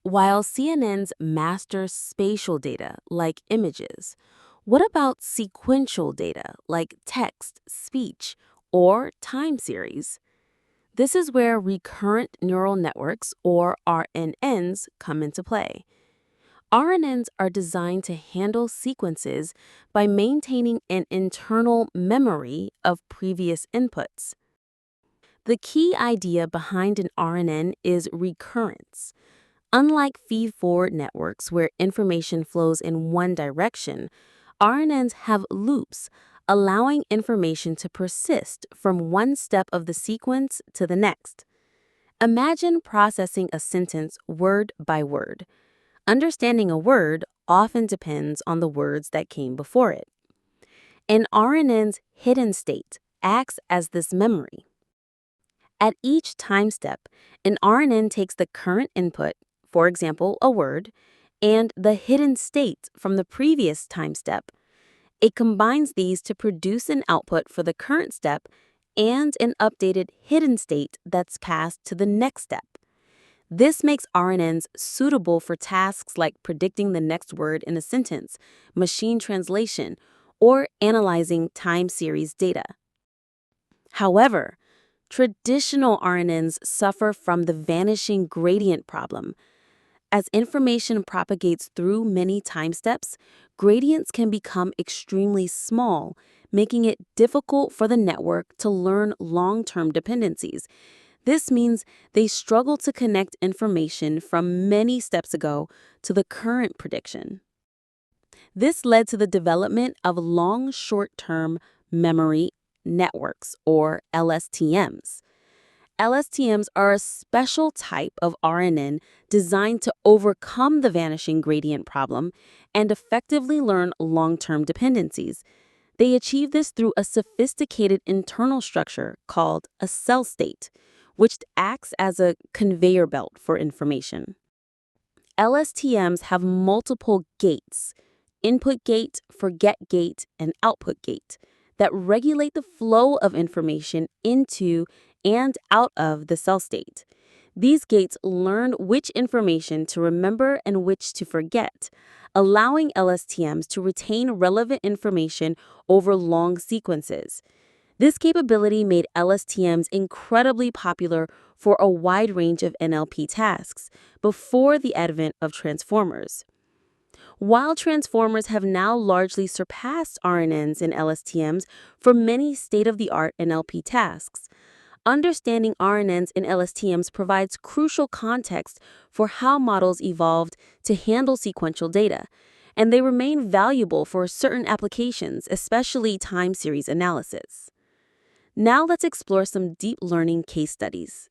While CNNs master spatial data, like images, what about sequential data, like text, speech, or time series? This is where recurrent neural networks, or RNNs, come into play. RNNs are designed to handle sequences by maintaining an internal memory of previous inputs. The key idea behind an RNN is recurrence. Unlike feed-forward networks where information flows in one direction, RNNs have loops, allowing information to persist from one step of the sequence to the next. Imagine processing a sentence word by word. Understanding a word often depends on the words that came before it. An RNN's hidden state acts as this memory. At each time step, an RNN takes the current input, for example, a word, and the hidden state from the previous time step. It combines these to produce an output for the current step and an updated hidden state that's passed to the next step. This makes RNNs suitable for tasks like predicting the next word in a sentence, machine translation, or analyzing time series data. However, traditional RNNs suffer from the vanishing gradient problem. As information propagates through many time steps, gradients can become extremely small, making it difficult for the network to learn long-term dependencies. This means they struggle to connect information from many steps ago to the current prediction. This led to the development of long short-term memory networks, or LSTMs. LSTMs are a special type of RNN designed to overcome the vanishing gradient problem and effectively learn long-term dependencies. They achieve this through a sophisticated internal structure called a cell state, which acts as a conveyor belt for information. LSTMs have multiple gates: input gate, forget gate, and output gate, that regulate the flow of information into and out of the cell state. These gates learn which information to remember and which to forget, allowing LSTMs to retain relevant information over long sequences. This capability made LSTMs incredibly popular for a wide range of NLP tasks before the advent of transformers. While transformers have now largely surpassed RNNs and LSTMs for many state-of-the-art NLP tasks, understanding RNNs and LSTMs provides crucial context for how models evolved to handle sequential data, and they remain valuable for certain applications, especially time series analysis. Now let's explore some deep learning case studies.